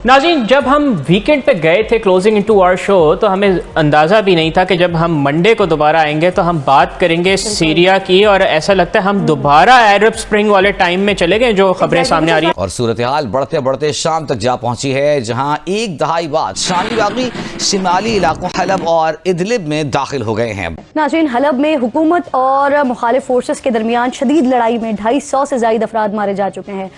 नाज़रीन, जब हम वीकेंड पे गए थे क्लोजिंग इनटू आवर शो तो हमें अंदाज़ा भी नहीं था कि जब हम मंडे को दोबारा आएंगे तो हम बात करेंगे सीरिया की, और ऐसा लगता है हम दोबारा अरब स्प्रिंग वाले टाइम में चले गए जो खबरें सामने आ रही हैं। और सूरत हाल बढ़ते बढ़ते शाम तक जा पहुंची है, जहां एक दहाई बाद शामी बागी शिमाली इलाकों हलब और इदलिब में दाखिल हो गए हैं। नाज़रीन, हलब में हुकूमत और मुखालिफ फोर्सेस के दरमियान शदीद लड़ाई में 250 से ज़ायद अफराद मारे जा चुके हैं।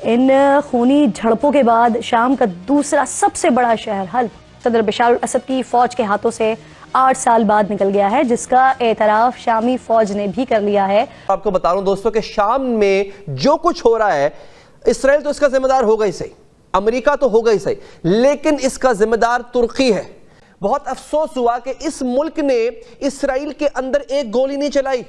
इन खूनी झड़पों के बाद शाम का दूसरा सबसे बड़ा शहर हल्ब सदर बशार अल असद की फौज के हाथों से 8 साल बाद निकल गया है, जिसका एतराफ शामी फौज ने भी कर लिया है। आपको बता रहा हूं दोस्तों कि शाम में जो कुछ हो रहा है, इसराइल तो इसका जिम्मेदार होगा ही सही, अमेरिका तो होगा ही सही, लेकिन इसका जिम्मेदार तुर्की है। बहुत अफसोस हुआ कि इस मुल्क ने इसराइल के अंदर एक गोली नहीं चलाई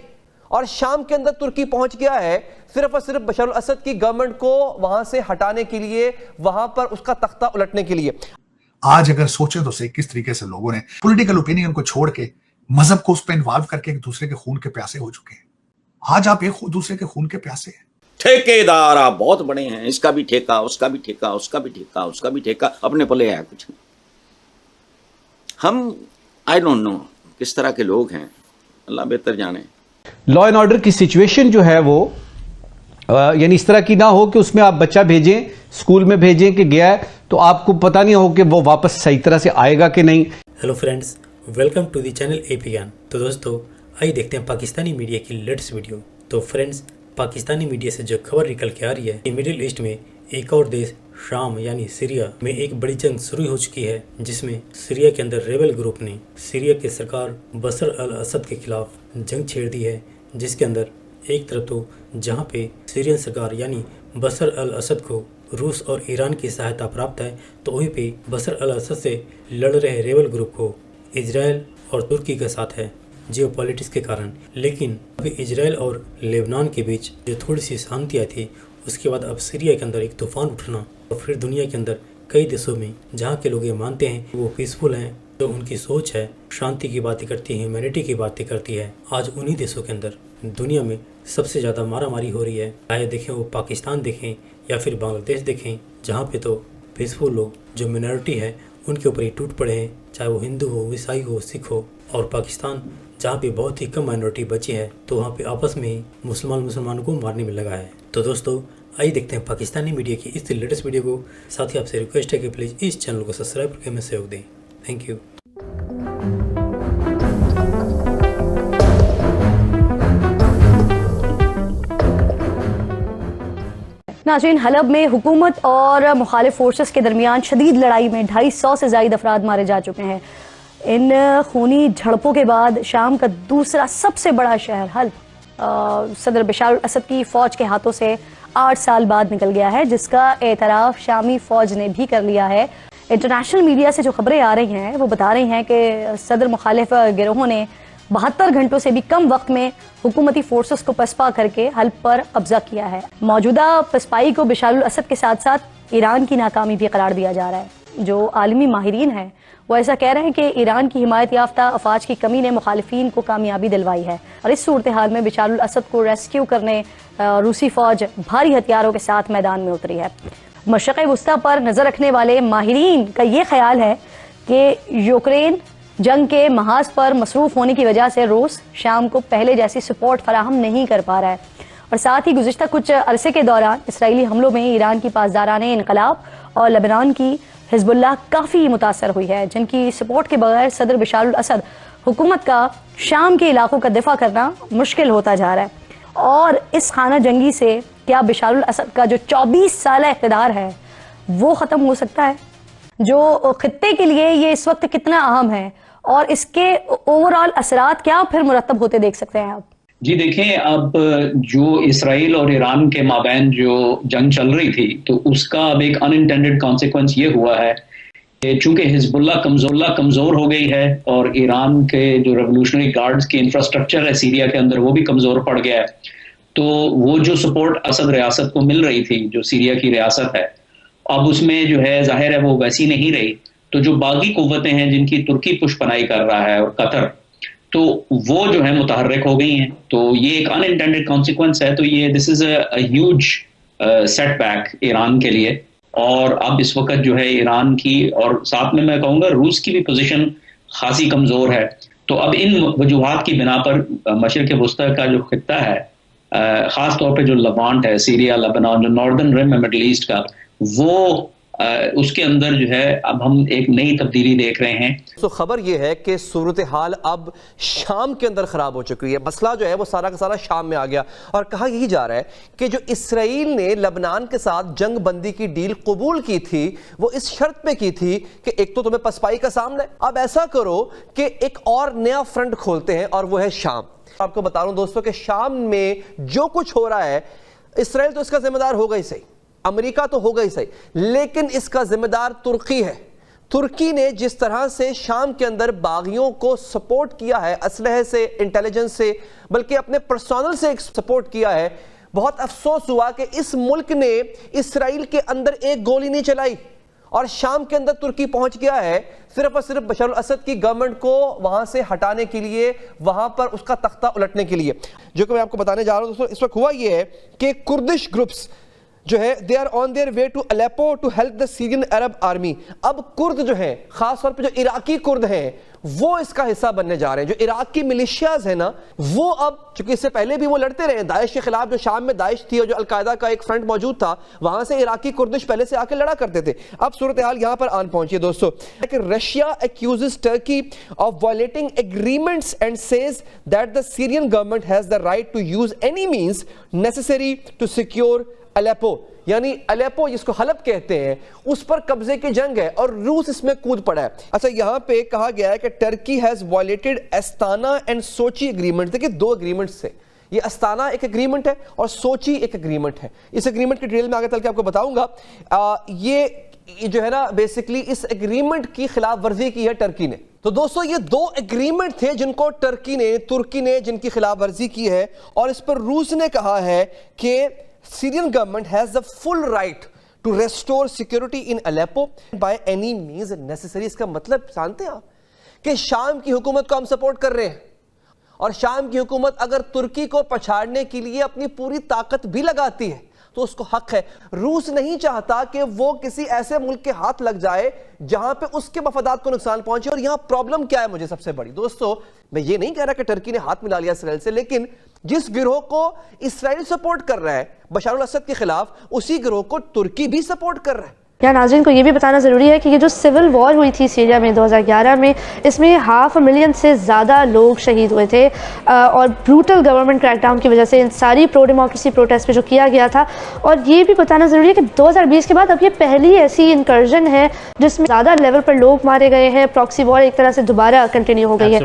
और शाम के अंदर तुर्की पहुंच गया है सिर्फ और सिर्फ बशर अल असद की गवर्नमेंट को वहां से हटाने के लिए, वहां पर उसका तख्ता उलटने के लिए। आज अगर सोचे तो सही किस तरीके से लोगों ने पॉलिटिकल ओपिनियन को छोड़ के मजहब को उस पर इन्वॉल्व करके एक दूसरे के खून के प्यासे हो चुके हैं। आज आप एक दूसरे के खून के प्यासे हैं। ठेकेदार आप बहुत बड़े हैं, इसका भी ठेका, उसका भी ठेका, उसका भी ठेका, उसका भी ठेका, अपने पले है कुछ नहीं। हम आई डोंट नो किस तरह के लोग हैं, अल्लाह बेहतर जाने। लॉ एंड ऑर्डर की सिचुएशन जो है वो यानी इस तरह की ना हो कि उसमें आप बच्चा भेजें, स्कूल में भेजें कि गया है तो आपको पता नहीं हो कि वो वापस सही तरह से आएगा कि नहीं। Hello friends, welcome to the channel AP Gyan. तो दोस्तों, आइए देखते हैं पाकिस्तानी मीडिया की लेटेस्ट वीडियो। तो फ्रेंड्स, पाकिस्तानी मीडिया से जो खबर निकल के आ रही है कि मिडिल ईस्ट में एक और देश शाम यानी सीरिया में एक बड़ी जंग शुरू हो चुकी है, जिसमें सीरिया के अंदर रेबल ग्रुप ने सीरिया की सरकार बशर अल असद के खिलाफ जंग छेड़ दी है। जिसके अंदर एक तरफ तो जहां पे सीरियन सरकार यानी बशर अल असद को रूस और ईरान की सहायता प्राप्त है, तो वहीं पे बशर अल असद से लड़ रहे रेबल ग्रुप को इजराइल और तुर्की का साथ है जियोपॉलिटिक्स के कारण। लेकिन अभी इजराइल और लेबनान के बीच जो थोड़ी सी शांति आई थी, उसके बाद अब सीरिया के अंदर एक तूफान उठना और फिर दुनिया के अंदर कई देशों में जहाँ के लोग ये मानते हैं वो पीसफुल हैं, जो उनकी सोच है शांति की बातें करती है, ह्यूमैनिटी की बातें करती है, आज उन्हीं देशों के अंदर दुनिया में सबसे ज़्यादा मारामारी हो रही है। चाहे देखें वो पाकिस्तान देखें या फिर बांग्लादेश देखें, जहाँ पे तो पीसफुल लोग जो मिनॉरिटी है उनके ऊपर ही टूट पड़े हैं, चाहे वो हिंदू हो, ईसाई हो, सिख हो। और पाकिस्तान जहाँ पे बहुत ही कम माइनॉरिटी बची है, तो वहाँ पे आपस में ही मुसलमानों को मारने में लगा है। तो दोस्तों, आइए देखते हैं पाकिस्तानी मीडिया की इस लेटेस्ट वीडियो को। साथ ही आपसे रिक्वेस्ट है कि प्लीज़ इस चैनल को सब्सक्राइब करके हमें सहयोग दें। Thank you. नाज़रीन, हलब में हुकूमत और मुखालिफ फोर्सेस के दरमियान शदीद लड़ाई में 250 से ज़ायद अफराद मारे जा चुके हैं। इन खूनी झड़पों के बाद शाम का दूसरा सबसे बड़ा शहर हल्ब सदर बशार अल असद की फौज के हाथों से 8 साल बाद निकल गया है, जिसका एतराफ शामी फौज ने भी कर लिया है। इंटरनेशनल मीडिया से जो खबरें आ रही हैं वो बता रही हैं कि सदर मुखालिफ गिरोहों ने 72 घंटों से भी कम वक्त में हुकूमती फोर्सेस को पसपा करके हल्ब पर कब्जा किया है। मौजूदा पसपाई को बशार अल असद के साथ साथ ईरान की नाकामी भी करार दिया जा रहा है। जो आलमी माहिरीन हैं वो ऐसा कह रहे हैं कि ईरान की हिमायत याफ्ता अफवाज की कमी ने मुखालिफिन को कामयाबी दिलवाई है, और इस सूरत हाल में बशार अल असद को रेस्क्यू करने रूसी फौज भारी हथियारों के साथ मैदान में उतरी है। मशरक़ वुस्ता पर नज़र रखने वाले माहिरीन का ये ख्याल है कि यूक्रेन जंग के महाज पर मसरूफ़ होने की वजह से रूस शाम को पहले जैसी सपोर्ट फराहम नहीं कर पा रहा है, और साथ ही गुज़िश्ता कुछ अरसे के दौरान इसराइली हमलों में ईरान की पासदाराने इनकलाब और लेबनान की हिजबुल्लाह काफ़ी मुतासर हुई है, जिनकी सपोर्ट के बगैर सदर बशार अल असद हुकूमत का शाम के इलाकों का दिफा करना मुश्किल होता जा रहा है। और इस खाना जंगी से क्या बशार अल असद का जो 24 साल इक़्तिदार है वो ख़त्म हो सकता है, जो खित्ते के लिए ये इस वक्त कितना अहम है, और इसके ओवरऑल असरात क्या फिर मुरतब होते देख सकते हैं आप? जी देखें, अब जो इसराइल और ईरान के माबैन जो जंग चल रही थी, तो उसका अब एक अनइंटेंडेड कॉन्सिक्वेंस ये हुआ है कि चूंकि हिजबुल्लाह कमज़ोर हो गई है और ईरान के जो रेवोल्यूशनरी गार्ड्स की इंफ्रास्ट्रक्चर है सीरिया के अंदर वो भी कमज़ोर पड़ गया है, तो वो जो सपोर्ट असद रियासत को मिल रही थी, जो सीरिया की रियासत है, अब उसमें जो है जाहिर है वो वैसी नहीं रही। तो जो बागी कुव्वतें हैं जिनकी तुर्की पुष्पनाई कर रहा है और कतर, तो वो जो है मुतहर्रिक हो गई हैं। तो ये एक अनइंटेंडेड कॉन्सिक्वेंस है। तो ये this is a huge setback Iran के लिए। और अब इस वक्त जो है ईरान की और साथ में मैं कहूँगा रूस की भी पोजीशन खासी कमज़ोर है। तो अब इन वजूहात की बिना पर मशरिक़ वस्ता का जो खित्ता है, ख़ास तौर पे जो लवांट है, सीरिया, लेबनान, जो नॉर्दर्न रिम है मिडल ईस्ट का, वो उसके अंदर जो है अब हम एक नई तब्दीली देख रहे हैं। तो खबर यह है कि सूरत हाल अब शाम के अंदर खराब हो चुकी है। मसला जो है वो सारा का सारा शाम में आ गया और कहा यही जा रहा है कि जो इसराइल ने लबनान के साथ जंग बंदी की डील कबूल की थी वो इस शर्त पे की थी कि एक तो तुम्हें पसपाई का सामना है, अब ऐसा करो कि एक और नया फ्रंट खोलते हैं और वो है शाम। आपको बता रहा हूं दोस्तों कि शाम में जो कुछ हो रहा है इसराइल तो इसका जिम्मेदार होगा ही सही, अमेरिका तो होगा ही सही, लेकिन इसका जिम्मेदार तुर्की है। तुर्की ने जिस तरह से शाम के अंदर बागियों को सपोर्ट किया है, असलहे से, इंटेलिजेंस से, बल्कि अपने पर्सनल से एक सपोर्ट किया है, बहुत अफसोस हुआ कि इस मुल्क ने इसराइल के अंदर एक गोली नहीं चलाई और शाम के अंदर तुर्की पहुंच गया है सिर्फ और सिर्फ बशर अल-असद की गवर्नमेंट को वहां से हटाने के लिए, वहां पर उसका तख्ता उलटने के लिए। जो कि मैं आपको बताने जा रहा हूं दोस्तों, इस वक्त हुआ यह है कि कुर्दिश ग्रुप्स जो है they are on their way to Aleppo to help the Syrian Arab army. अब कुर्द जो है, खास तौर पे जो इराकी कुर्द हैं, वो इसका हिस्सा बनने जा रहे हैं। जो इराक की मिलिशियाज है ना, वो अब चूंकि इससे पहले भी वो लड़ते रहे दाइश के खिलाफ, जो शाम में दाइश थी और जो अलकायदा का एक फ्रंट मौजूद था, वहां से इराकी कुर्दिश पहले से आके लड़ा करते थे। अब सूरत हाल यहां पर आन पहुंची है दोस्तों। Russia accuses Turkey of violating agreements and says that the Syrian government has the right to use any means necessary to secure Aleppo, यानी अलेप्पो जिसको हलब कहते हैं, उस पर कब्जे की जंग है और रूस इसमें कूद पड़ा है। अच्छा, यहां पे कहा गया है कि Turkey has violated Astana and Sochi agreement. देखिए, दो एग्रीमेंट्स थे, ये अस्ताना एक एग्रीमेंट है और सोची एक एग्रीमेंट है। इस एग्रीमेंट की डिटेल में आगे चल के आपको बताऊंगा। ये जो है ना, बेसिकली इस एग्रीमेंट की खिलाफ वर्जी की है टर्की ने। तो दोस्तों, ये दो एग्रीमेंट थे जिनको तुर्की ने जिनकी खिलाफ वर्जी की है और इस पर रूस ने कहा है कि Syrian government has the full right to restore security in Aleppo by any means necessary। इसका मतलब जानते हैं आप कि शाम की हुकूमत को हम सपोर्ट कर रहे हैं और शाम की हुकूमत अगर तुर्की को पछाड़ने के लिए अपनी पूरी ताकत भी लगाती है तो उसको हक है। रूस नहीं चाहता कि वो किसी ऐसे मुल्क के हाथ लग जाए जहां पे उसके मफादात को नुकसान पहुंचे। और यहां प्रॉब्लम क्या है मुझे सबसे बड़ी दोस्तों, मैं ये नहीं कह रहा कि टर्की ने हाथ मिला लिया इसराइल से, लेकिन जिस गिरोह को इसराइल सपोर्ट कर रहा है बशर अल-असद के खिलाफ, उसी गिरोह को तुर्की भी सपोर्ट कर रहा है। या नाज़रीन को ये भी बताना ज़रूरी है कि ये जो सिविल वॉर हुई थी सीरिया में 2011 में, इसमें 500,000 से ज़्यादा लोग शहीद हुए थे और ब्रूटल गवर्नमेंट क्रैकडाउन की वजह से इन सारी प्रो डेमोक्रेसी प्रोटेस्ट पे जो किया गया था। और ये भी बताना ज़रूरी है कि 2020 के बाद अब ये पहली ऐसी इंकर्जन है जिसमें ज़्यादा लेवल पर लोग मारे गए हैं। प्रॉक्सी वॉर एक तरह से दोबारा कंटिन्यू हो गई है।